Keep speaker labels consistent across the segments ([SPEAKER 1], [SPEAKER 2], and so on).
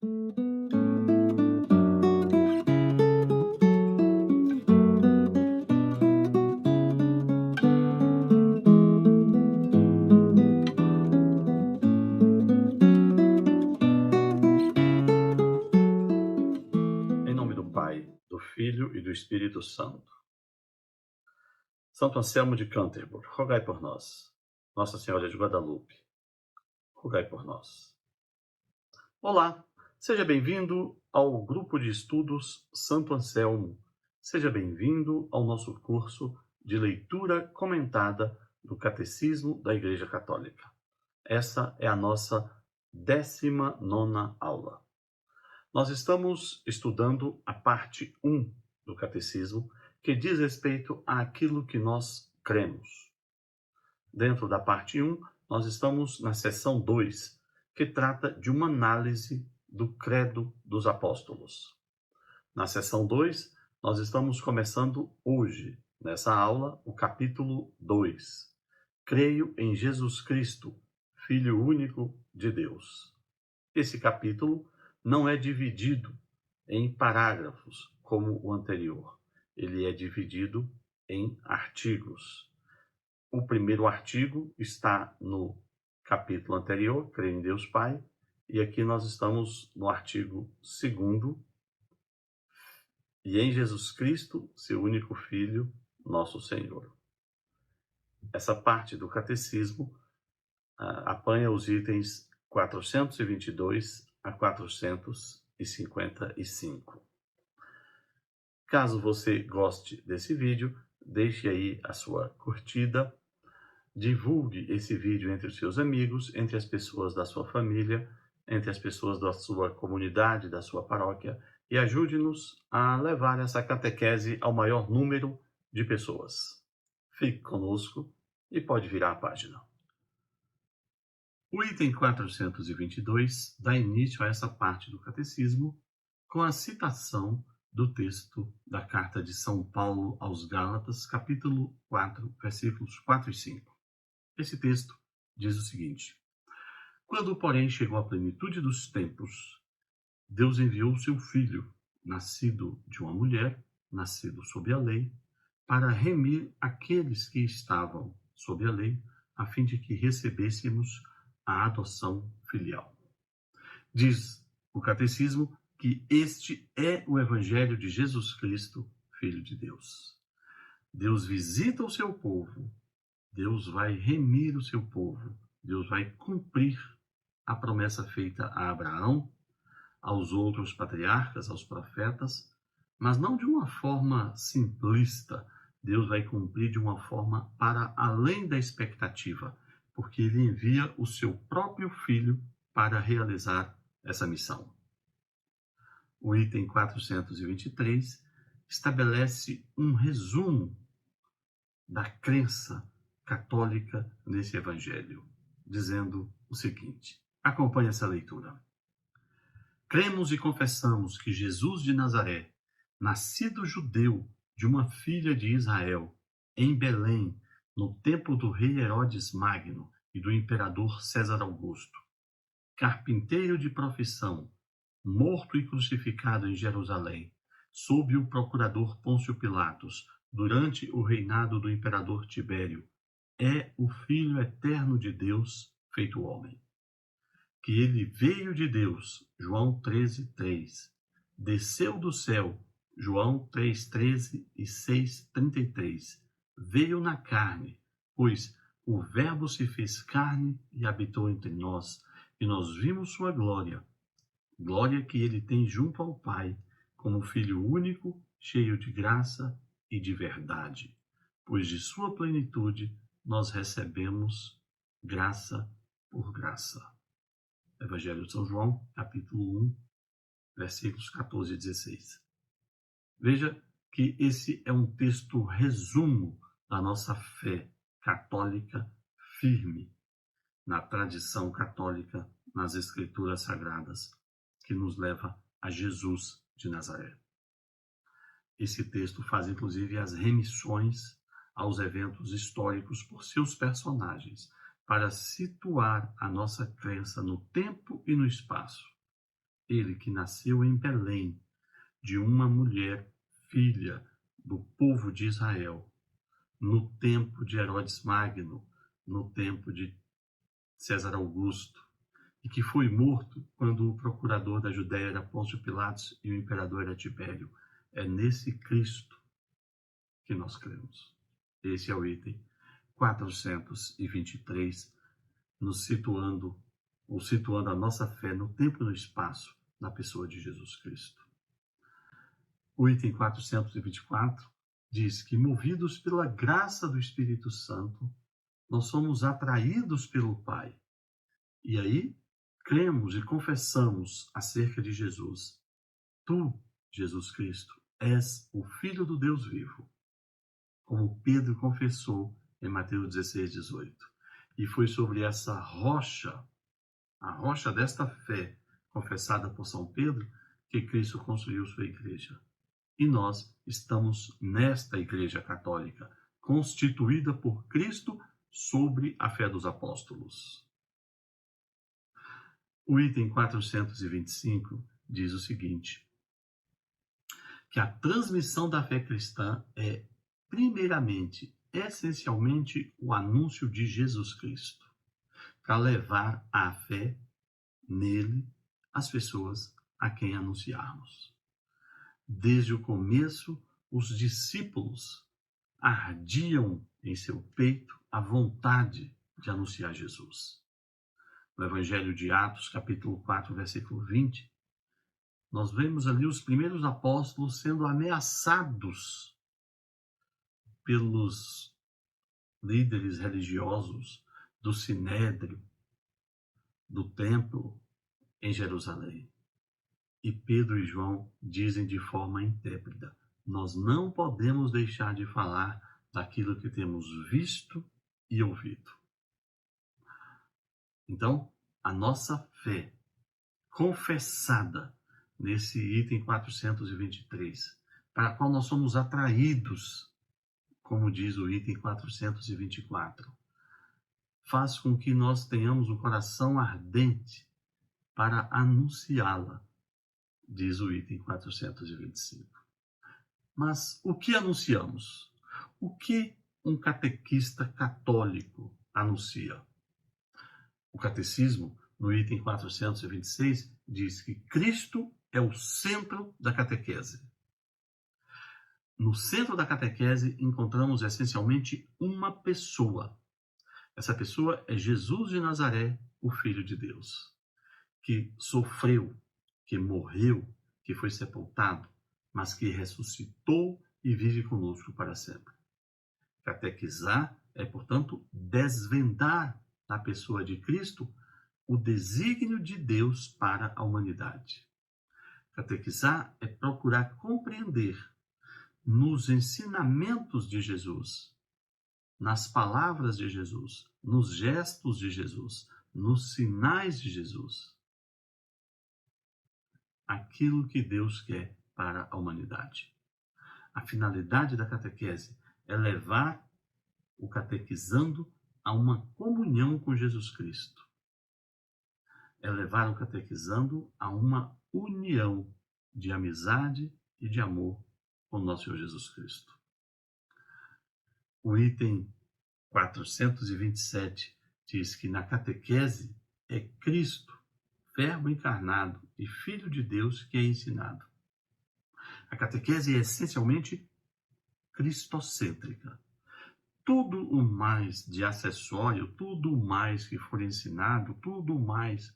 [SPEAKER 1] Em nome do Pai, do Filho e do Espírito Santo. Santo Anselmo de Canterbury, rogai por nós. Nossa Senhora de Guadalupe, rogai por nós. Olá, seja bem-vindo ao grupo de estudos Santo Anselmo. Seja bem-vindo ao nosso curso de leitura comentada do Catecismo da Igreja Católica. Essa é a nossa 19ª aula. Nós estamos estudando a parte 1 do Catecismo, que diz respeito àquilo que nós cremos. Dentro da parte 1, nós estamos na seção 2, que trata de uma análise do Credo dos Apóstolos. Na seção 2, nós estamos começando hoje, nessa aula, o capítulo 2. Creio em Jesus Cristo, Filho único de Deus. Esse capítulo não é dividido em parágrafos, como o anterior. Ele é dividido em artigos. O primeiro artigo está no capítulo anterior, Creio em Deus Pai, e aqui nós estamos no artigo 2º, e em Jesus Cristo, seu único Filho, nosso Senhor. Essa parte do catecismo apanha os itens 422 a 455. Caso você goste desse vídeo, deixe aí a sua curtida, divulgue esse vídeo entre os seus amigos, entre as pessoas da sua família, entre as pessoas da sua comunidade, da sua paróquia, e ajude-nos a levar essa catequese ao maior número de pessoas. Fique conosco e pode virar a página. O item 422 dá início a essa parte do catecismo com a citação do texto da carta de São Paulo aos Gálatas, capítulo 4, versículos 4 e 5. Esse texto diz o seguinte: Quando, porém, chegou a plenitude dos tempos, Deus enviou o seu Filho, nascido de uma mulher, nascido sob a lei, para remir aqueles que estavam sob a lei, a fim de que recebêssemos a adoção filial. Diz o catecismo que este é o evangelho de Jesus Cristo, Filho de Deus. Deus visita o seu povo, Deus vai remir o seu povo, Deus vai cumprir a promessa feita a Abraão, aos outros patriarcas, aos profetas, mas não de uma forma simplista. Deus vai cumprir de uma forma para além da expectativa, porque ele envia o seu próprio Filho para realizar essa missão. O item 423 estabelece um resumo da crença católica nesse evangelho, dizendo o seguinte: acompanhe essa leitura. Cremos e confessamos que Jesus de Nazaré, nascido judeu de uma filha de Israel, em Belém, no tempo do rei Herodes Magno e do imperador César Augusto, carpinteiro de profissão, morto e crucificado em Jerusalém, sob o procurador Pôncio Pilatos, durante o reinado do imperador Tibério, é o Filho eterno de Deus, feito homem. Que ele veio de Deus, João 13:3, desceu do céu, João 3:13 e 6:33, veio na carne, pois o Verbo se fez carne e habitou entre nós, e nós vimos sua glória, glória que ele tem junto ao Pai, como Filho único, cheio de graça e de verdade, pois de sua plenitude nós recebemos graça por graça. Evangelho de São João, capítulo 1, versículos 14 e 16. Veja que esse é um texto resumo da nossa fé católica firme na tradição católica, nas Escrituras Sagradas, que nos leva a Jesus de Nazaré. Esse texto faz, inclusive, as remissões aos eventos históricos por seus personagens, para situar a nossa crença no tempo e no espaço. ele que nasceu em Belém, de uma mulher filha do povo de Israel, no tempo de Herodes Magno, no tempo de César Augusto, e que foi morto quando o procurador da Judéia era Pôncio Pilatos e o imperador era Tibério. É nesse Cristo que nós cremos. Esse é o item 423, nos situando, ou situando a nossa fé no tempo e no espaço, na pessoa de Jesus Cristo. O item 424 diz que, movidos pela graça do Espírito Santo, nós somos atraídos pelo Pai. E aí, cremos e confessamos acerca de Jesus. Tu, Jesus Cristo, és o Filho do Deus vivo, como Pedro confessou em Mateus 16, 18. E foi sobre essa rocha, a rocha desta fé confessada por São Pedro, que Cristo construiu sua igreja. E nós estamos nesta Igreja Católica, constituída por Cristo sobre a fé dos apóstolos. O item 425 diz o seguinte, que a transmissão da fé cristã é, primeiramente, essencialmente, o anúncio de Jesus Cristo, para levar a fé nele as pessoas a quem anunciarmos. Desde o começo, os discípulos ardiam em seu peito a vontade de anunciar Jesus. No Evangelho de Atos, capítulo 4, versículo 20, nós vemos ali os primeiros apóstolos sendo ameaçados pelos líderes religiosos do Sinédrio, do templo em Jerusalém. E Pedro e João dizem de forma intrépida, nós não podemos deixar de falar daquilo que temos visto e ouvido. Então, a nossa fé confessada nesse item 423, para a qual nós somos atraídos, como diz o item 424, faz com que nós tenhamos um coração ardente para anunciá-la, diz o item 425. Mas o que anunciamos? O que um catequista católico anuncia? O catecismo, no item 426, diz que Cristo é o centro da catequese. No centro da catequese encontramos essencialmente uma pessoa. Essa pessoa é Jesus de Nazaré, o Filho de Deus, que sofreu, que morreu, que foi sepultado, mas que ressuscitou e vive conosco para sempre. Catequizar é, portanto, desvendar na pessoa de Cristo o desígnio de Deus para a humanidade. Catequizar é procurar compreender nos ensinamentos de Jesus, nas palavras de Jesus, nos gestos de Jesus, nos sinais de Jesus, aquilo que Deus quer para a humanidade. A finalidade da catequese é levar o catequizando a uma comunhão com Jesus Cristo. É levar o catequizando a uma união de amizade e de amor com nosso Senhor Jesus Cristo. O item 427 diz que na catequese é Cristo, Verbo encarnado e Filho de Deus, que é ensinado. A catequese é essencialmente cristocêntrica. Tudo o mais de acessório, tudo o mais que for ensinado, tudo o mais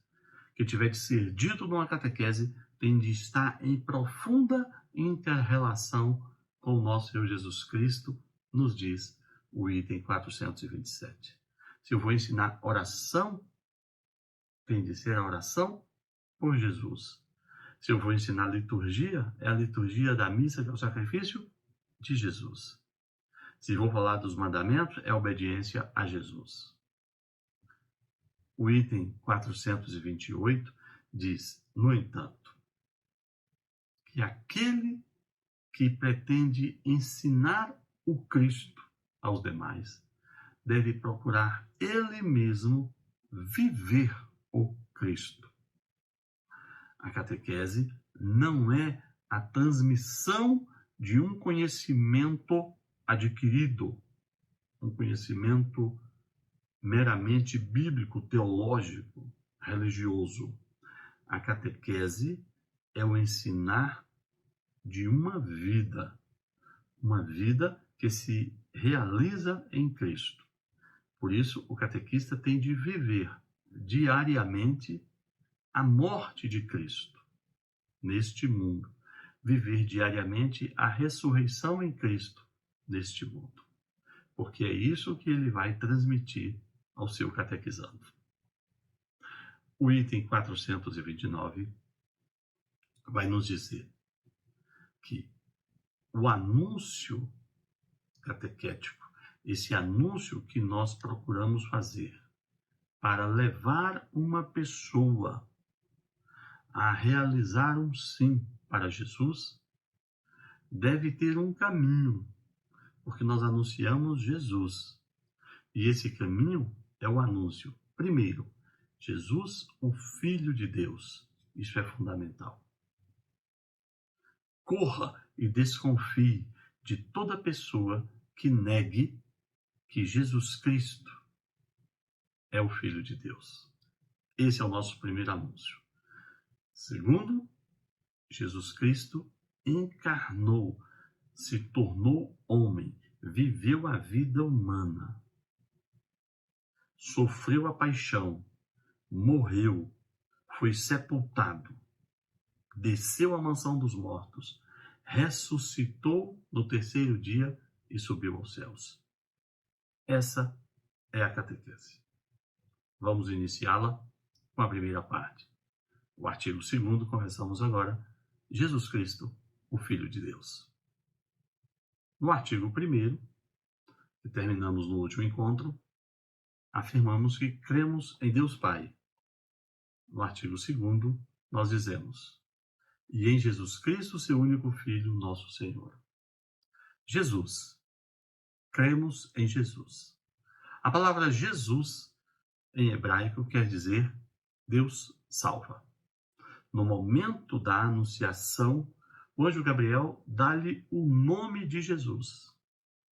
[SPEAKER 1] que tiver de ser dito numa catequese tem de estar em profunda inter-relação com o nosso Senhor Jesus Cristo, nos diz o item 427. Se eu vou ensinar oração, tem de ser a oração por Jesus. Se eu vou ensinar liturgia, é a liturgia da missa, que é o sacrifício de Jesus. Se vou falar dos mandamentos, é a obediência a Jesus. O item 428 diz, no entanto, que aquele que pretende ensinar o Cristo aos demais deve procurar ele mesmo viver o Cristo. A catequese não é a transmissão de um conhecimento adquirido, um conhecimento meramente bíblico, teológico, religioso. A catequese é o ensinar de uma vida que se realiza em Cristo. Por isso, o catequista tem de viver diariamente a morte de Cristo neste mundo, viver diariamente a ressurreição em Cristo neste mundo, porque é isso que ele vai transmitir ao seu catequizando. O item 429 vai nos dizer que o anúncio catequético, esse anúncio que nós procuramos fazer para levar uma pessoa a realizar um sim para Jesus, deve ter um caminho, porque nós anunciamos Jesus. E esse caminho é o anúncio. Primeiro, Jesus, o Filho de Deus. Isso é fundamental. Corra e desconfie de toda pessoa que negue que Jesus Cristo é o Filho de Deus. Esse é o nosso primeiro anúncio. Segundo, Jesus Cristo encarnou, se tornou homem, viveu a vida humana, sofreu a paixão, morreu, foi sepultado, desceu à mansão dos mortos, ressuscitou no terceiro dia e subiu aos céus. Essa é a catequese. Vamos iniciá-la com a primeira parte. O artigo 2º, começamos agora, Jesus Cristo, o Filho de Deus. No artigo 1º, que terminamos no último encontro, afirmamos que cremos em Deus Pai. No artigo 2º, nós dizemos: e em Jesus Cristo, seu único Filho, nosso Senhor. Jesus. Cremos em Jesus. A palavra Jesus, em hebraico, quer dizer Deus salva. No momento da anunciação, o anjo Gabriel dá-lhe o nome de Jesus.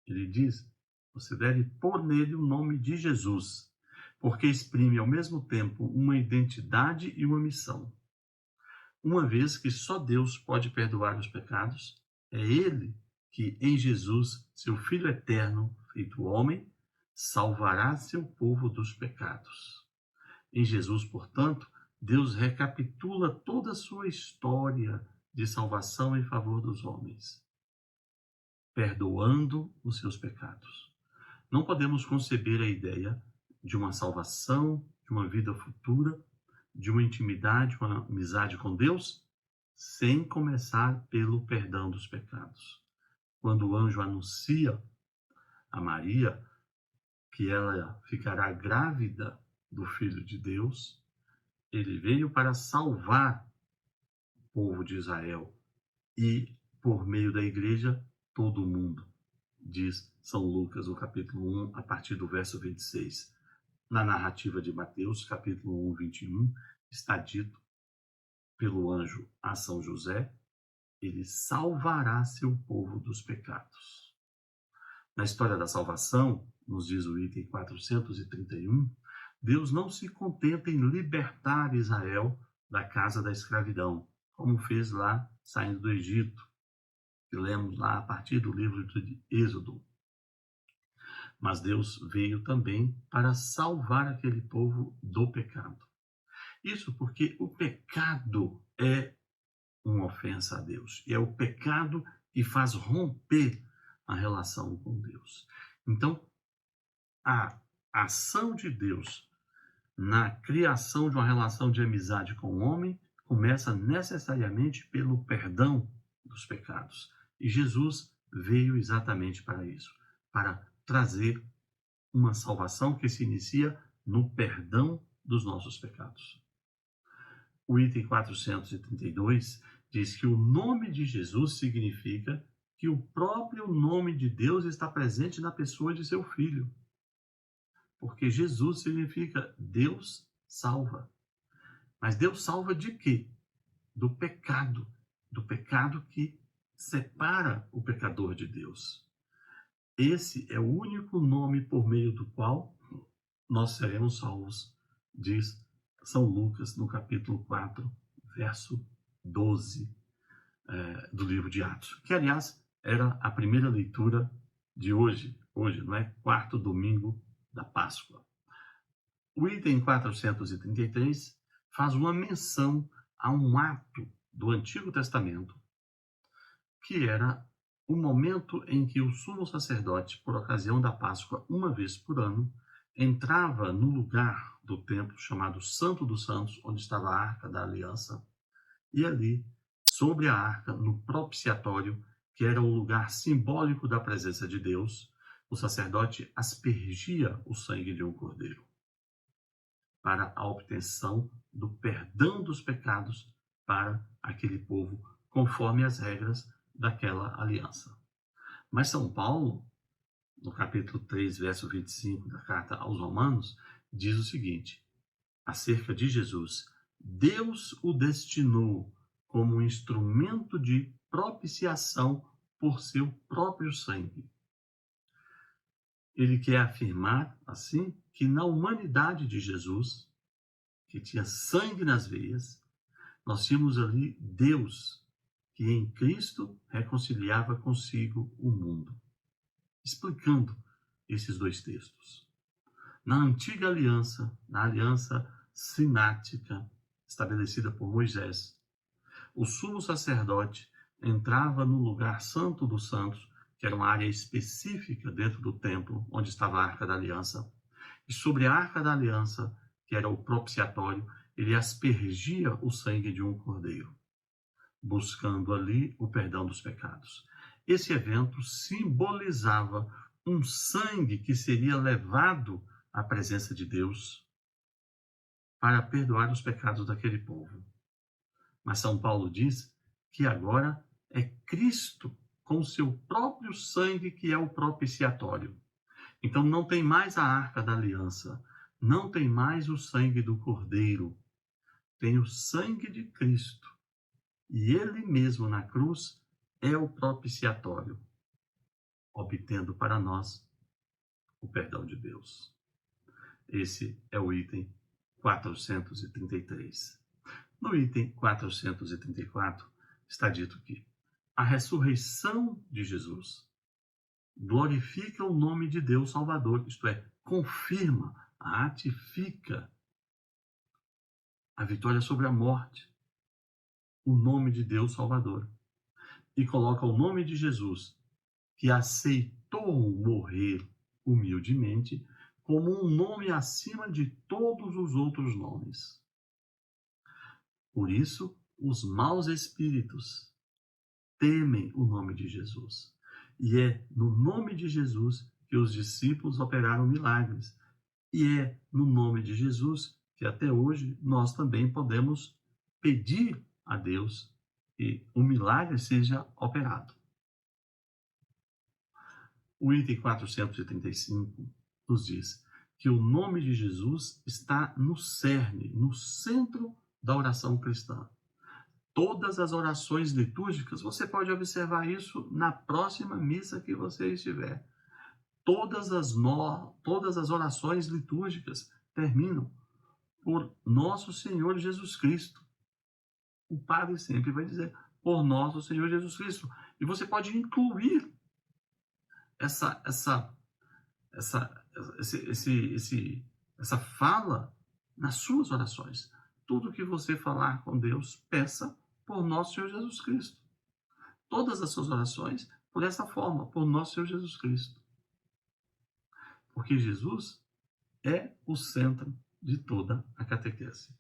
[SPEAKER 1] Ele diz: você deve pôr nele o nome de Jesus, porque exprime ao mesmo tempo uma identidade e uma missão. Uma vez que só Deus pode perdoar os pecados, é Ele que, em Jesus, seu Filho eterno, feito homem, salvará seu povo dos pecados. Em Jesus, portanto, Deus recapitula toda a sua história de salvação em favor dos homens, perdoando os seus pecados. Não podemos conceber a ideia de uma salvação, de uma vida futura, de uma intimidade, uma amizade com Deus, sem começar pelo perdão dos pecados. Quando o anjo anuncia a Maria que ela ficará grávida do Filho de Deus, ele veio para salvar o povo de Israel e, por meio da igreja, todo o mundo, diz São Lucas, no capítulo 1, a partir do verso 26. Na narrativa de Mateus, capítulo 1, 21, está dito pelo anjo a São José: ele salvará seu povo dos pecados. Na história da salvação, nos diz o item 431, Deus não se contenta em libertar Israel da casa da escravidão, como fez lá saindo do Egito, que lemos lá a partir do livro de Êxodo. Mas Deus veio também para salvar aquele povo do pecado. Isso porque o pecado é uma ofensa a Deus. E é o pecado que faz romper a relação com Deus. Então, a ação de Deus na criação de uma relação de amizade com o homem começa necessariamente pelo perdão dos pecados. E Jesus veio exatamente para isso, para trazer uma salvação que se inicia no perdão dos nossos pecados. O item 432 diz que o nome de Jesus significa que o próprio nome de Deus está presente na pessoa de seu Filho. Porque Jesus significa Deus salva. Mas Deus salva de quê? do pecado que separa o pecador de Deus. Esse é o único nome por meio do qual nós seremos salvos, diz São Lucas no capítulo 4, verso 12 do livro de Atos, que aliás era a primeira leitura de hoje, não é? Quarto domingo da Páscoa. O item 433 faz uma menção a um ato do Antigo Testamento, que era o momento em que o sumo sacerdote, por ocasião da Páscoa, uma vez por ano, entrava no lugar do templo chamado Santo dos Santos, onde estava a Arca da Aliança, e ali, sobre a arca, no propiciatório, que era o lugar simbólico da presença de Deus, o sacerdote aspergia o sangue de um cordeiro para a obtenção do perdão dos pecados para aquele povo, conforme as regras daquela aliança. Mas São Paulo, no capítulo 3, verso 25 da carta aos Romanos, diz o seguinte, acerca de Jesus: Deus o destinou como um instrumento de propiciação por seu próprio sangue. Ele quer afirmar, assim, que na humanidade de Jesus, que tinha sangue nas veias, nós tínhamos ali Deus, que em Cristo reconciliava consigo o mundo. Explicando esses dois textos. Na antiga aliança, na aliança sinática, estabelecida por Moisés, o sumo sacerdote entrava no lugar santo dos santos, que era uma área específica dentro do templo, onde estava a Arca da Aliança, e sobre a Arca da Aliança, que era o propiciatório, ele aspergia o sangue de um cordeiro, buscando ali o perdão dos pecados. Esse evento simbolizava um sangue que seria levado à presença de Deus para perdoar os pecados daquele povo. Mas São Paulo diz que agora é Cristo com seu próprio sangue que é o propiciatório. Então não tem mais a Arca da Aliança, não tem mais o sangue do Cordeiro, tem o sangue de Cristo. E ele mesmo na cruz é o propiciatório, obtendo para nós o perdão de Deus. Esse é o item 433. No item 434 está dito que a ressurreição de Jesus glorifica o nome de Deus Salvador, isto é, confirma, ratifica a vitória sobre a morte, o nome de Deus Salvador, e coloca o nome de Jesus, que aceitou morrer humildemente, como um nome acima de todos os outros nomes. Por isso, os maus espíritos temem o nome de Jesus. E é no nome de Jesus que os discípulos operaram milagres. E é no nome de Jesus que até hoje nós também podemos pedir a Deus que um milagre seja operado. O item 435 nos diz que o nome de Jesus está no cerne, no centro da oração cristã. Todas as orações litúrgicas, você pode observar isso na próxima missa que você estiver. Todas as orações litúrgicas terminam por Nosso Senhor Jesus Cristo. O padre sempre vai dizer por Nosso Senhor Jesus Cristo. E você pode incluir essa fala nas suas orações. Tudo que você falar com Deus, peça por Nosso Senhor Jesus Cristo. Todas as suas orações, por essa forma, por Nosso Senhor Jesus Cristo. Porque Jesus é o centro de toda a catequese.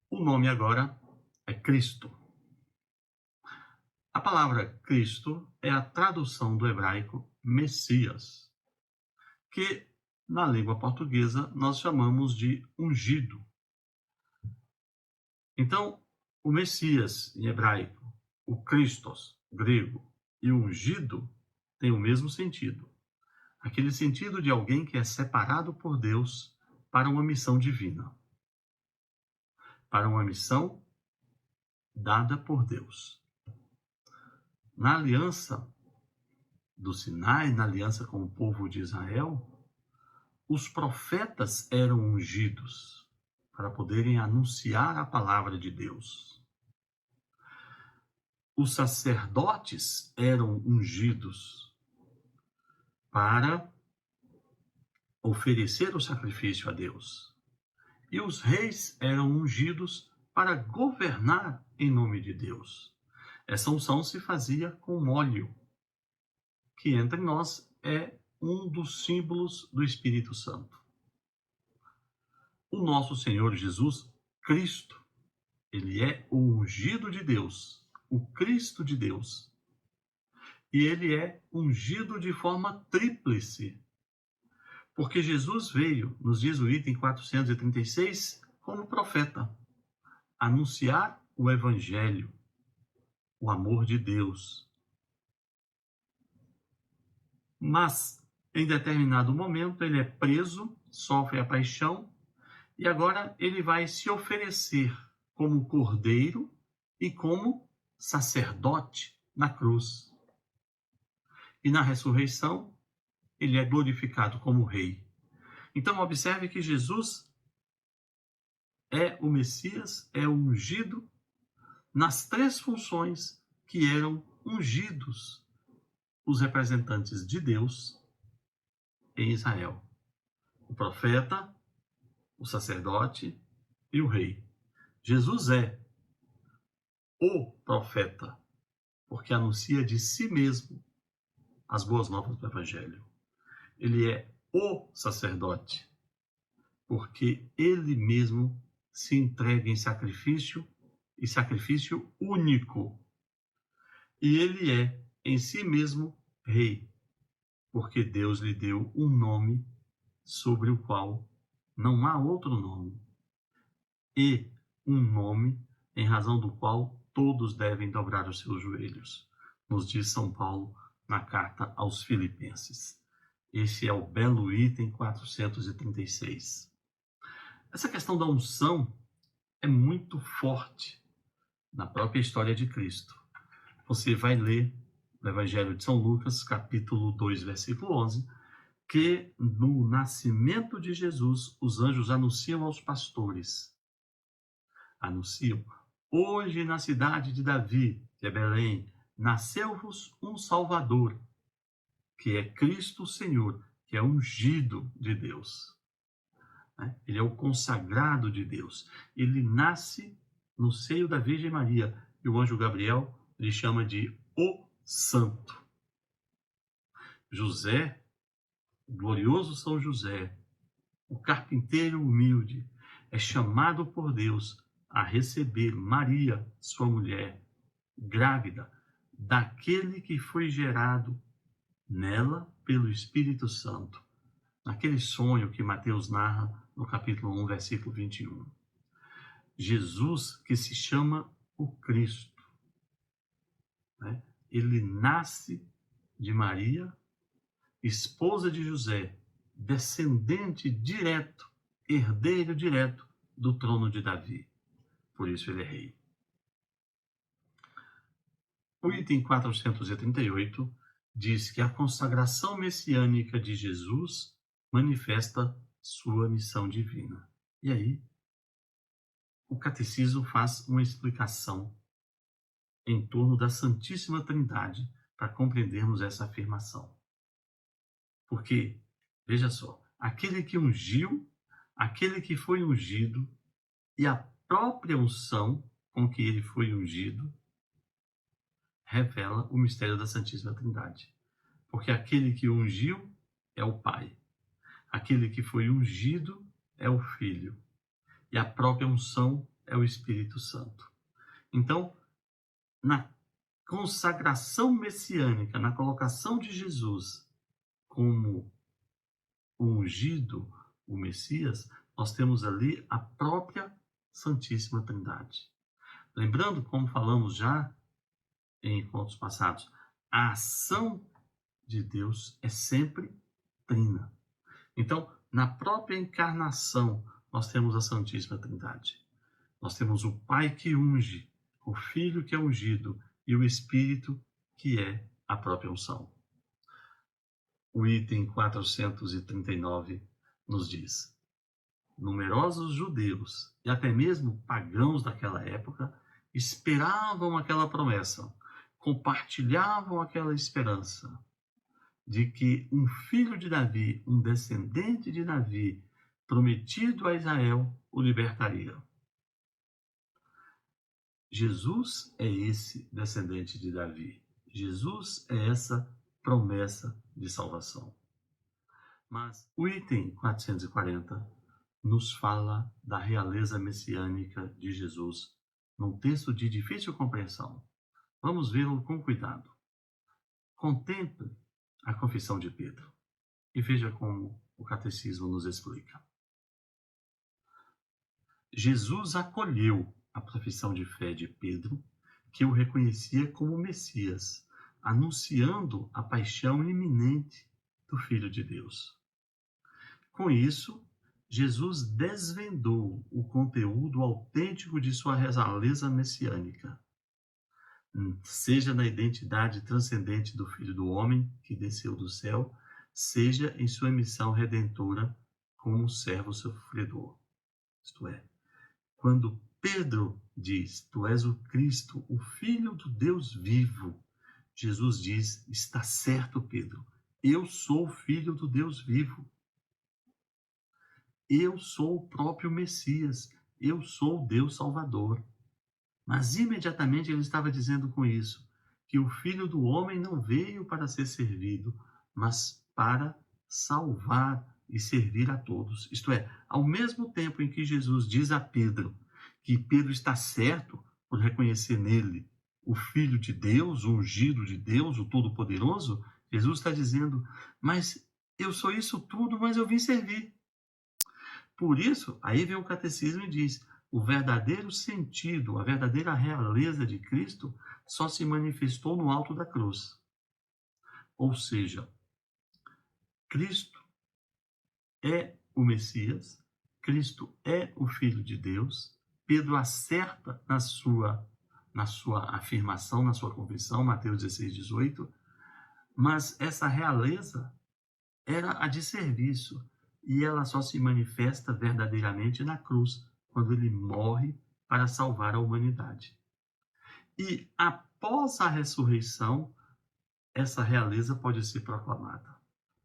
[SPEAKER 1] O nome agora é Cristo. A palavra Cristo é a tradução do hebraico Messias, que na língua portuguesa nós chamamos de ungido. Então, o Messias em hebraico, o Christos grego e o ungido têm o mesmo sentido. Aquele sentido de alguém que é separado por Deus para uma missão divina. Para uma missão dada por Deus. Na aliança do Sinai, na aliança com o povo de Israel, os profetas eram ungidos para poderem anunciar a palavra de Deus. Os sacerdotes eram ungidos para oferecer o sacrifício a Deus. E os reis eram ungidos para governar em nome de Deus. Essa unção se fazia com óleo, que entre nós é um dos símbolos do Espírito Santo. O nosso Senhor Jesus Cristo, ele é o ungido de Deus, o Cristo de Deus. E ele é ungido de forma tríplice, porque Jesus veio, nos diz o item 436, como profeta, anunciar o Evangelho, o amor de Deus. Mas, em determinado momento, ele é preso, sofre a paixão, e agora ele vai se oferecer como cordeiro e como sacerdote na cruz. E na ressurreição, ele é glorificado como rei. Então, observe que Jesus é o Messias, é o ungido, nas três funções que eram ungidos os representantes de Deus em Israel: o profeta, o sacerdote e o rei. Jesus é o profeta, porque anuncia de si mesmo as boas novas do Evangelho. Ele é o sacerdote, porque ele mesmo se entrega em sacrifício, e sacrifício único. E ele é, em si mesmo, rei, porque Deus lhe deu um nome sobre o qual não há outro nome, e um nome em razão do qual todos devem dobrar os seus joelhos, nos diz São Paulo na carta aos Filipenses. Esse é o belo item 436. Essa questão da unção é muito forte na própria história de Cristo. Você vai ler no Evangelho de São Lucas, capítulo 2, versículo 11, que no nascimento de Jesus, os anjos anunciam aos pastores. Anunciam: hoje na cidade de Davi, que é Belém, nasceu-vos um Salvador, que é Cristo o Senhor, que é ungido de Deus. Ele é o consagrado de Deus. Ele nasce no seio da Virgem Maria, e o anjo Gabriel lhe chama de o Santo. José, o glorioso São José, o carpinteiro humilde, é chamado por Deus a receber Maria, sua mulher, grávida, daquele que foi gerado nela pelo Espírito Santo, naquele sonho que Mateus narra no capítulo 1, versículo 21. Jesus, que se chama o Cristo, ele nasce de Maria, esposa de José, descendente direto, herdeiro direto do trono de Davi. Por isso ele é rei. O item 438 diz que a consagração messiânica de Jesus manifesta sua missão divina. E aí, o catecismo faz uma explicação em torno da Santíssima Trindade para compreendermos essa afirmação. Porque, veja só, aquele que ungiu, aquele que foi ungido e a própria unção com que ele foi ungido revela o mistério da Santíssima Trindade. Porque aquele que ungiu é o Pai, aquele que foi ungido é o Filho, e a própria unção é o Espírito Santo. Então, na consagração messiânica, na colocação de Jesus como o ungido, o Messias, nós temos ali a própria Santíssima Trindade. Lembrando, como falamos já em encontros passados, a ação de Deus é sempre trina. Então, na própria encarnação, nós temos a Santíssima Trindade. Nós temos o Pai que unge, o Filho que é ungido e o Espírito que é a própria unção. O item 439 nos diz: numerosos judeus e até mesmo pagãos daquela época esperavam aquela promessa, compartilhavam aquela esperança de que um filho de Davi, um descendente de Davi, prometido a Israel, o libertaria. Jesus é esse descendente de Davi. Jesus é essa promessa de salvação. Mas o item 440 nos fala da realeza messiânica de Jesus, num texto de difícil compreensão. Vamos vê-lo com cuidado. Contemple a confissão de Pedro e veja como o catecismo nos explica. Jesus acolheu a profissão de fé de Pedro, que o reconhecia como Messias, anunciando a paixão iminente do Filho de Deus. Com isso, Jesus desvendou o conteúdo autêntico de sua realeza messiânica, seja na identidade transcendente do Filho do Homem, que desceu do céu, seja em sua missão redentora como servo sofredor. Isto é, quando Pedro diz: Tu és o Cristo, o Filho do Deus vivo, Jesus diz: Está certo, Pedro, eu sou o Filho do Deus vivo. Eu sou o próprio Messias, eu sou o Deus Salvador. Mas imediatamente ele estava dizendo com isso que o Filho do Homem não veio para ser servido, mas para salvar e servir a todos. Isto é, ao mesmo tempo em que Jesus diz a Pedro que Pedro está certo por reconhecer nele o Filho de Deus, o ungido de Deus, o Todo-Poderoso, Jesus está dizendo: mas eu sou isso tudo, mas eu vim servir. Por isso, aí vem o catecismo e diz: o verdadeiro sentido, a verdadeira realeza de Cristo só se manifestou no alto da cruz. Ou seja, Cristo é o Messias, Cristo é o Filho de Deus. Pedro acerta na sua afirmação, na sua confissão, Mateus 16, 18, mas essa realeza era a de serviço, e ela só se manifesta verdadeiramente na cruz, quando ele morre para salvar a humanidade. E após a ressurreição, essa realeza pode ser proclamada.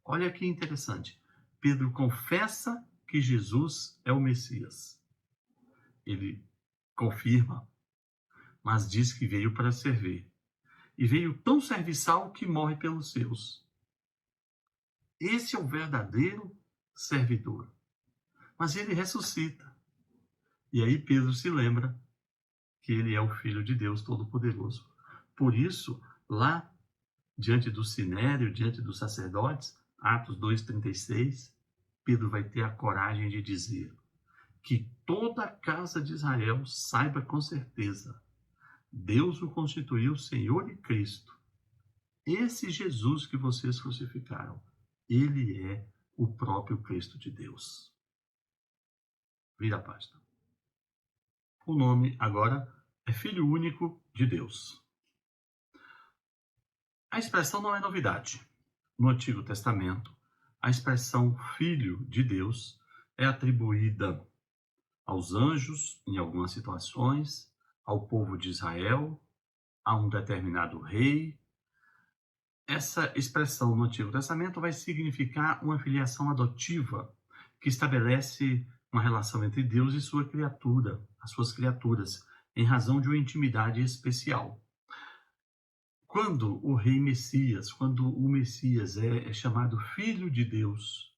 [SPEAKER 1] Olha que interessante. Pedro confessa que Jesus é o Messias. Ele confirma, mas diz que veio para servir. E veio tão serviçal que morre pelos seus. Esse é o verdadeiro servidor. Mas ele ressuscita. E aí Pedro se lembra que ele é o Filho de Deus Todo-Poderoso. Por isso, lá, diante do Sinédrio, diante dos sacerdotes, Atos 2,36, Pedro vai ter a coragem de dizer: que toda a casa de Israel saiba com certeza, Deus o constituiu Senhor e Cristo. Esse Jesus que vocês crucificaram, ele é o próprio Cristo de Deus. Vira a página. O nome agora é Filho Único de Deus. A expressão não é novidade. No Antigo Testamento, a expressão Filho de Deus é atribuída aos anjos, em algumas situações, ao povo de Israel, a um determinado rei. Essa expressão no Antigo Testamento vai significar uma filiação adotiva, que estabelece uma relação entre Deus e sua criatura, as suas criaturas, em razão de uma intimidade especial. Quando o rei Messias, quando o Messias é chamado Filho de Deus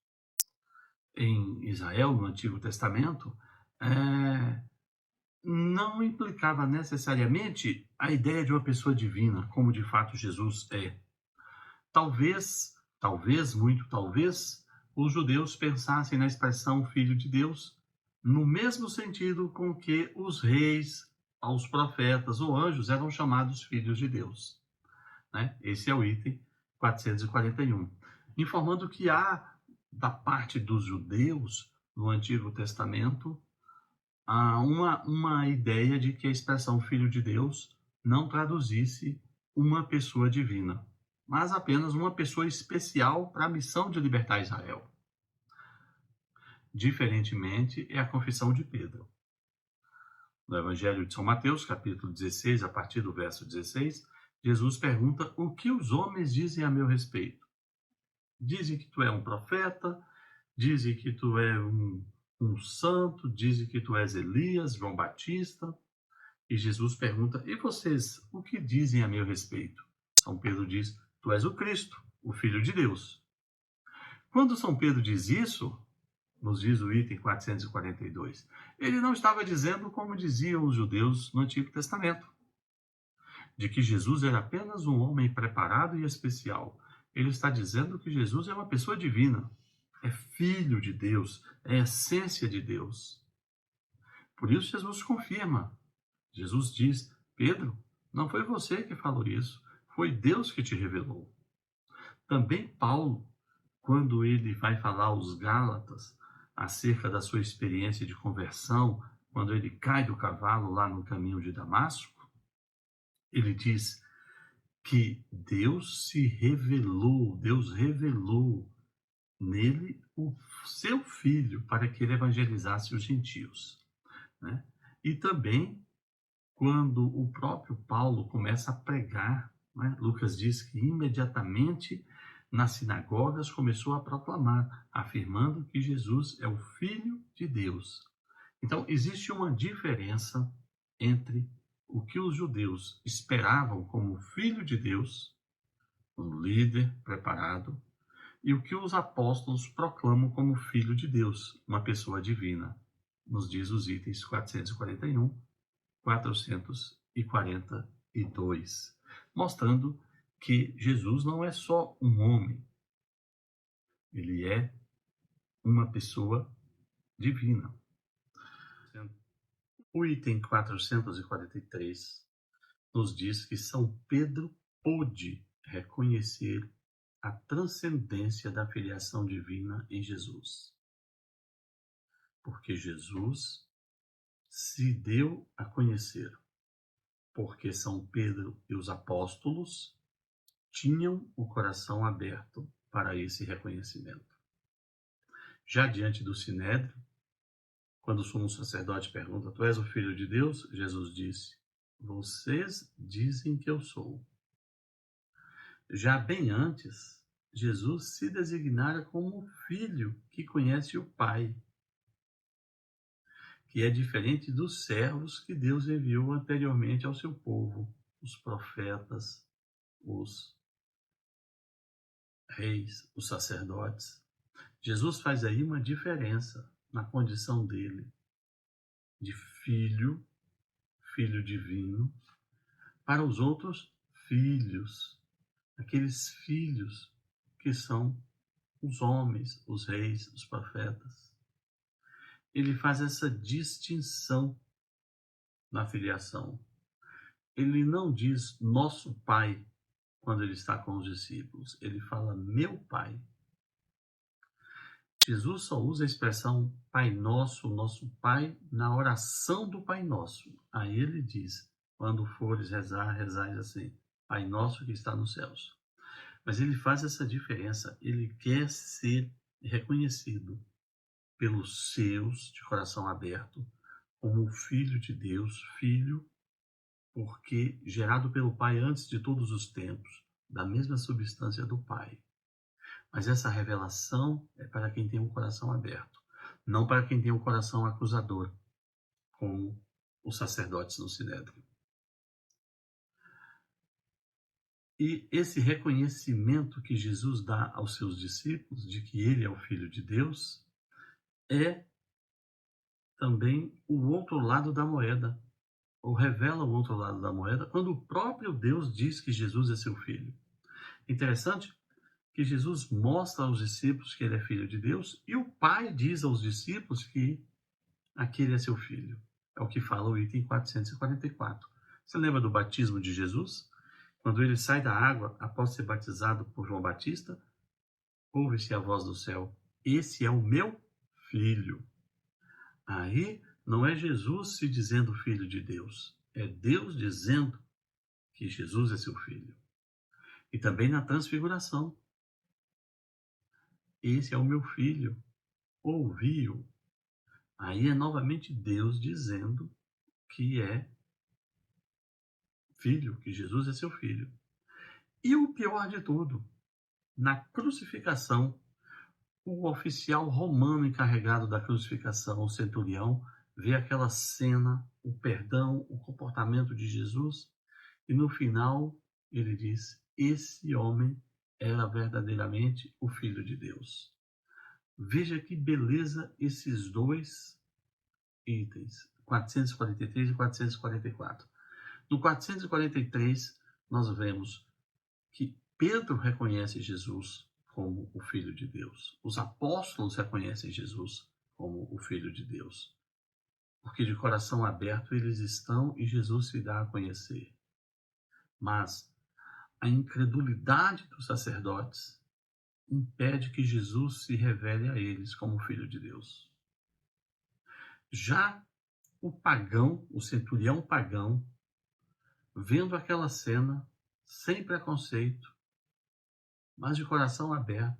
[SPEAKER 1] em Israel, no Antigo Testamento, não implicava necessariamente a ideia de uma pessoa divina, como de fato Jesus é. Talvez, muito talvez, os judeus pensassem na expressão Filho de Deus no mesmo sentido com que os reis, os profetas ou anjos eram chamados filhos de Deus. Esse é o item 441. Informando que há, da parte dos judeus, no Antigo Testamento, uma ideia de que a expressão Filho de Deus não traduzisse uma pessoa divina, mas apenas uma pessoa especial para a missão de libertar Israel. Diferentemente, é a confissão de Pedro. No Evangelho de São Mateus, capítulo 16, a partir do verso 16, Jesus pergunta: o que os homens dizem a meu respeito? Dizem que tu é um profeta, dizem que tu é um santo, dizem que tu és Elias, João Batista. E Jesus pergunta: e vocês, o que dizem a meu respeito? São Pedro diz: tu és o Cristo, o Filho de Deus. Quando São Pedro diz isso, nos diz o item 442, ele não estava dizendo como diziam os judeus no Antigo Testamento, de que Jesus era apenas um homem preparado e especial. Ele está dizendo que Jesus é uma pessoa divina, é filho de Deus, é essência de Deus. Por isso Jesus confirma. Jesus diz: Pedro, não foi você que falou isso, foi Deus que te revelou. Também Paulo, quando ele vai falar aos Gálatas acerca da sua experiência de conversão, quando ele cai do cavalo lá no caminho de Damasco, ele diz que Deus revelou nele o seu filho para que ele evangelizasse os gentios, né? E também quando o próprio Paulo começa a pregar, né? Lucas diz que imediatamente nas sinagogas começou a proclamar, afirmando que Jesus é o Filho de Deus. Então, existe uma diferença entre o que os judeus esperavam como Filho de Deus, um líder preparado, e o que os apóstolos proclamam como Filho de Deus, uma pessoa divina. Nos diz os itens 441, 442, mostrando que Jesus não é só um homem, ele é uma pessoa divina. O item 443 nos diz que São Pedro pôde reconhecer a transcendência da filiação divina em Jesus, porque Jesus se deu a conhecer, porque São Pedro e os apóstolos tinham o coração aberto para esse reconhecimento. Já diante do Sinédrio, quando o sumo sacerdote pergunta: tu és o Filho de Deus? Jesus disse: vocês dizem que eu sou. Já bem antes, Jesus se designara como o Filho que conhece o Pai, que é diferente dos servos que Deus enviou anteriormente ao seu povo, os profetas, os reis, os sacerdotes. Jesus faz aí uma diferença na condição dele de filho, filho divino, para os outros filhos, aqueles filhos que são os homens, os reis, os profetas. Ele faz essa distinção na filiação. Ele não diz nosso Pai quando ele está com os discípulos, ele fala meu Pai. Jesus só usa a expressão Pai Nosso, nosso Pai, na oração do Pai Nosso. Aí ele diz: quando fores rezar, rezais assim, Pai Nosso que está nos céus. Mas ele faz essa diferença, ele quer ser reconhecido pelos seus de coração aberto como Filho de Deus, Filho, porque gerado pelo Pai antes de todos os tempos, da mesma substância do Pai. Mas essa revelação é para quem tem um coração aberto, não para quem tem um coração acusador, como os sacerdotes no Sinédrio. E esse reconhecimento que Jesus dá aos seus discípulos de que ele é o Filho de Deus é também o outro lado da moeda, ou revela o outro lado da moeda, quando o próprio Deus diz que Jesus é seu Filho. Interessante que Jesus mostra aos discípulos que ele é Filho de Deus e o Pai diz aos discípulos que aquele é seu Filho. É o que fala o item 444. Você lembra do batismo de Jesus? Quando ele sai da água, após ser batizado por João Batista, ouve-se a voz do céu: esse é o meu Filho. Aí Não é Jesus se dizendo filho de Deus, é Deus dizendo que Jesus é seu filho. E também na transfiguração. Esse é o meu filho, ouvi-o. Aí é novamente Deus dizendo que é filho, que Jesus é seu filho. E o pior de tudo, na crucificação, o oficial romano encarregado da crucificação, o centurião, vê aquela cena, o perdão, o comportamento de Jesus, e no final ele diz: esse homem era verdadeiramente o Filho de Deus. Veja que beleza esses dois itens, 443 e 444. No 443, nós vemos que Pedro reconhece Jesus como o Filho de Deus. Os apóstolos reconhecem Jesus como o Filho de Deus. Porque de coração aberto eles estão e Jesus se dá a conhecer. Mas a incredulidade dos sacerdotes impede que Jesus se revele a eles como Filho de Deus. Já o pagão, o centurião pagão, vendo aquela cena, sem preconceito, mas de coração aberto,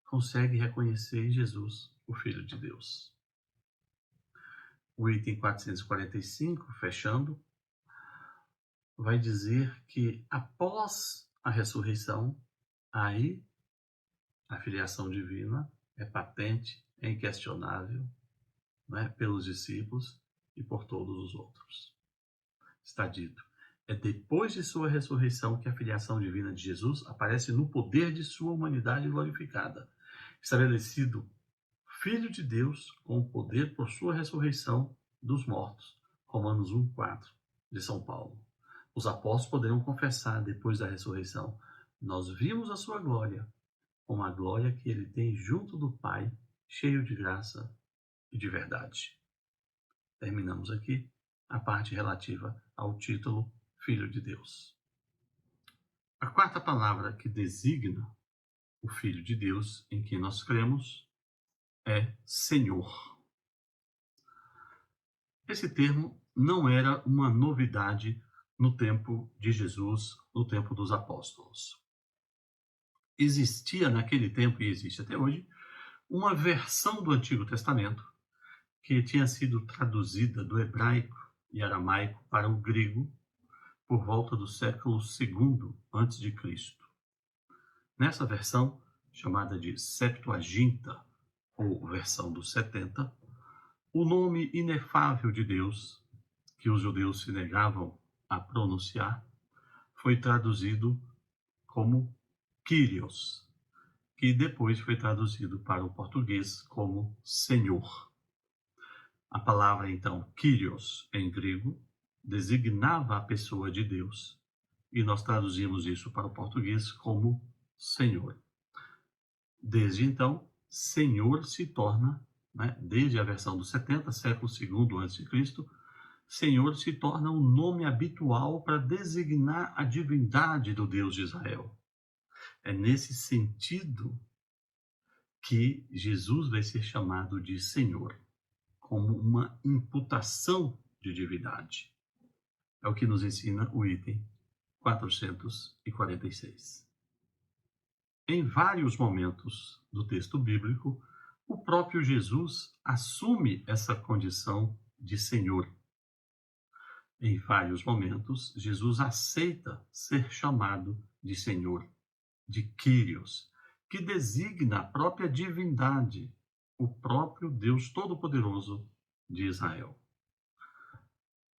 [SPEAKER 1] consegue reconhecer em Jesus o Filho de Deus. O item 445, fechando, vai dizer que após a ressurreição, aí a filiação divina é patente, é inquestionável, né, pelos discípulos e por todos os outros. Está dito, é depois de sua ressurreição que a filiação divina de Jesus aparece no poder de sua humanidade glorificada, estabelecido Filho de Deus com o poder por sua ressurreição dos mortos. Romanos 1:4 de São Paulo. Os apóstolos poderão confessar depois da ressurreição: nós vimos a sua glória, como a glória que ele tem junto do Pai, cheio de graça e de verdade. Terminamos aqui a parte relativa ao título Filho de Deus. A quarta palavra que designa o Filho de Deus em quem nós cremos é Senhor. Esse termo não era uma novidade no tempo de Jesus, no tempo dos apóstolos. Existia naquele tempo, e existe até hoje, uma versão do Antigo Testamento que tinha sido traduzida do hebraico e aramaico para o grego por volta do século II a.C. Nessa versão, chamada de Septuaginta, ou versão dos 70, o nome inefável de Deus, que os judeus se negavam a pronunciar, foi traduzido como Kyrios, que depois foi traduzido para o português como Senhor. A palavra, então, Kyrios, em grego, designava a pessoa de Deus, e nós traduzimos isso para o português como Senhor. Desde então, Senhor se torna, desde a versão dos 70, século II a.C., Senhor se torna um nome habitual para designar a divindade do Deus de Israel. É nesse sentido que Jesus vai ser chamado de Senhor, como uma imputação de divindade. É o que nos ensina o item 446. Em vários momentos do texto bíblico, o próprio Jesus assume essa condição de Senhor. Em vários momentos, Jesus aceita ser chamado de Senhor, de Kyrios, que designa a própria divindade, o próprio Deus Todo-Poderoso de Israel.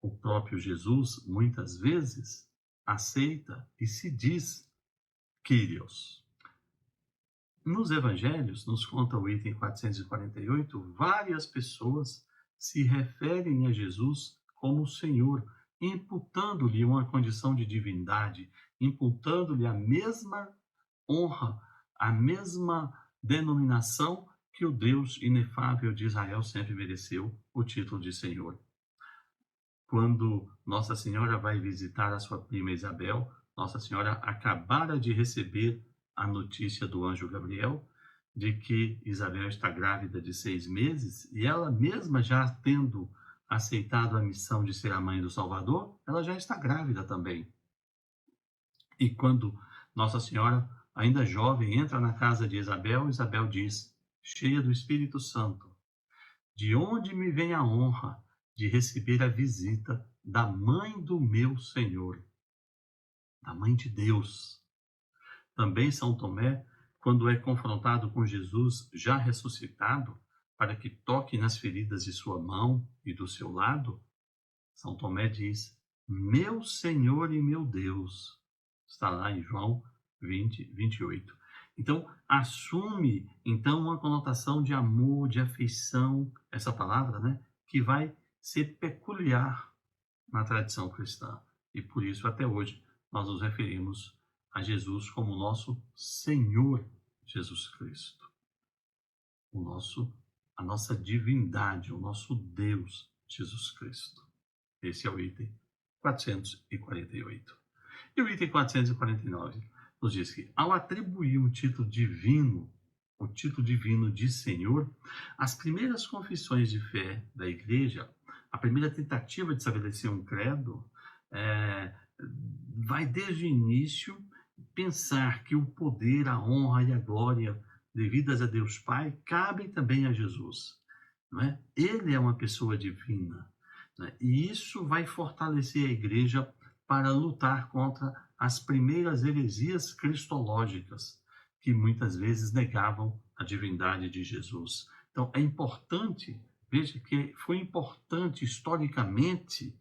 [SPEAKER 1] O próprio Jesus, muitas vezes, aceita e se diz Kyrios. Nos evangelhos, nos conta o item 448, várias pessoas se referem a Jesus como Senhor, imputando-lhe uma condição de divindade, imputando-lhe a mesma honra, a mesma denominação que o Deus inefável de Israel sempre mereceu, o título de Senhor. Quando Nossa Senhora vai visitar a sua prima Isabel, Nossa Senhora acabara de receber a notícia do anjo Gabriel de que Isabel está grávida de 6 meses, e ela mesma já tendo aceitado a missão de ser a mãe do Salvador, ela já está grávida também. E quando Nossa Senhora, ainda jovem, entra na casa de Isabel, Isabel diz, cheia do Espírito Santo: de onde me vem a honra de receber a visita da mãe do meu Senhor, da mãe de Deus? Também São Tomé, quando é confrontado com Jesus já ressuscitado, para que toque nas feridas de sua mão e do seu lado, São Tomé diz: meu Senhor e meu Deus. Está lá em João 20, 28. Então, assume uma conotação de amor, de afeição, essa palavra, né, que vai ser peculiar na tradição cristã. E por isso, até hoje, nós nos referimos a Jesus como nosso Senhor Jesus Cristo. A nossa divindade, o nosso Deus Jesus Cristo. Esse é o item 448. E o item 449 nos diz que, ao atribuir o título divino de Senhor, as primeiras confissões de fé da Igreja, a primeira tentativa de estabelecer um credo, vai desde o início pensar que o poder, a honra e a glória devidas a Deus Pai cabem também a Jesus. Não é? Ele é uma pessoa divina. Né? E isso vai fortalecer a Igreja para lutar contra as primeiras heresias cristológicas, que muitas vezes negavam a divindade de Jesus. Então, é importante, veja que foi importante historicamente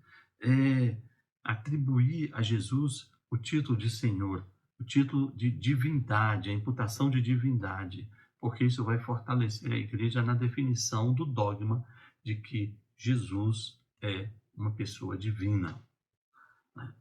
[SPEAKER 1] atribuir a Jesus o título de Senhor, o título de divindade, a imputação de divindade, porque isso vai fortalecer a Igreja na definição do dogma de que Jesus é uma pessoa divina.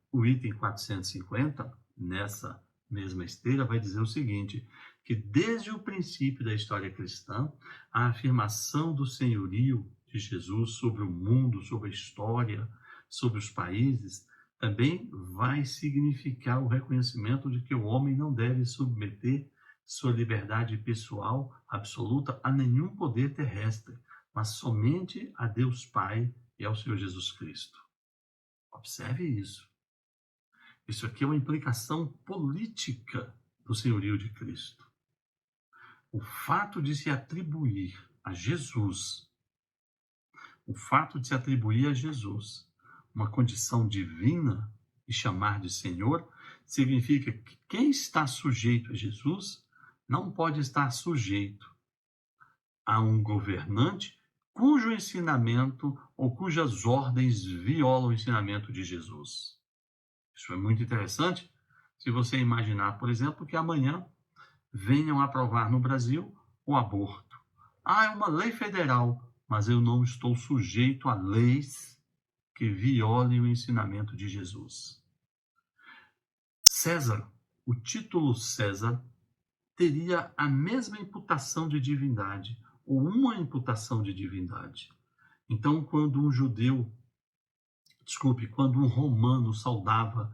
[SPEAKER 1] O item 450, nessa mesma esteira, vai dizer o seguinte, que desde o princípio da história cristã, a afirmação do senhorio de Jesus sobre o mundo, sobre a história, sobre os países, também vai significar o reconhecimento de que o homem não deve submeter sua liberdade pessoal absoluta a nenhum poder terrestre, mas somente a Deus Pai e ao Senhor Jesus Cristo. Observe isso. Isso aqui é uma implicação política do senhorio de Cristo. O fato de se atribuir a Jesus, uma condição divina e chamar de Senhor, significa que quem está sujeito a Jesus não pode estar sujeito a um governante cujo ensinamento ou cujas ordens violam o ensinamento de Jesus. Isso é muito interessante se você imaginar, por exemplo, que amanhã venham aprovar no Brasil o aborto. É uma lei federal, mas eu não estou sujeito a leis que violem o ensinamento de Jesus. César, o título César, teria a mesma imputação de divindade, ou uma imputação de divindade. Então, quando um romano saudava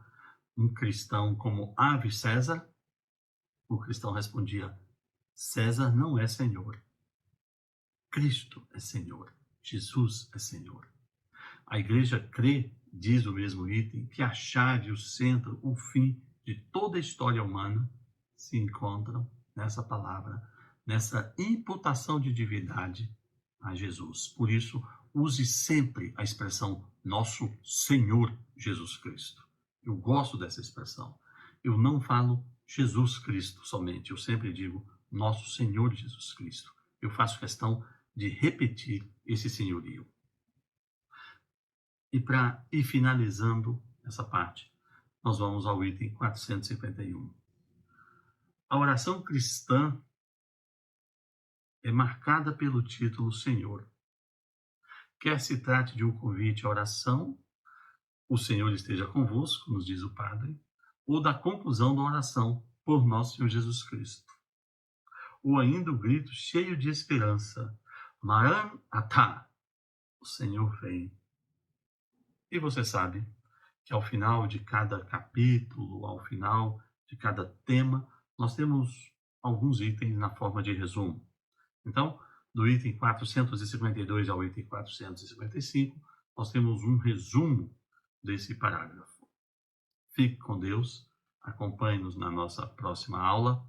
[SPEAKER 1] um cristão como Ave César, o cristão respondia: César não é Senhor. Cristo é Senhor. Jesus é Senhor. A Igreja crê, diz o mesmo item, que a chave, o centro, o fim de toda a história humana se encontram nessa palavra, nessa imputação de divindade a Jesus. Por isso, use sempre a expressão nosso Senhor Jesus Cristo. Eu gosto dessa expressão. Eu não falo Jesus Cristo somente, eu sempre digo nosso Senhor Jesus Cristo. Eu faço questão de repetir esse senhorio. E para ir finalizando essa parte, nós vamos ao item 451. A oração cristã é marcada pelo título Senhor. Quer se trate de um convite à oração, o Senhor esteja convosco, nos diz o Padre, ou da conclusão da oração, por nosso Senhor Jesus Cristo. Ou ainda o grito cheio de esperança, Maranatá, o Senhor vem. E você sabe que ao final de cada capítulo, ao final de cada tema, nós temos alguns itens na forma de resumo. Então, do item 452 ao item 455, nós temos um resumo desse parágrafo. Fique com Deus, acompanhe-nos na nossa próxima aula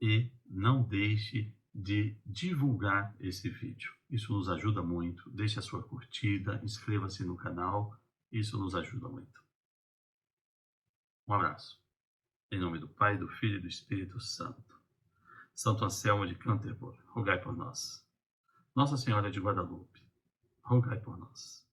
[SPEAKER 1] e não deixe de divulgar esse vídeo. Isso nos ajuda muito. Deixe a sua curtida, inscreva-se no canal, isso nos ajuda muito. Um abraço. Em nome do Pai, do Filho e do Espírito Santo. Santo Anselmo de Canterbury, rogai por nós. Nossa Senhora de Guadalupe, rogai por nós.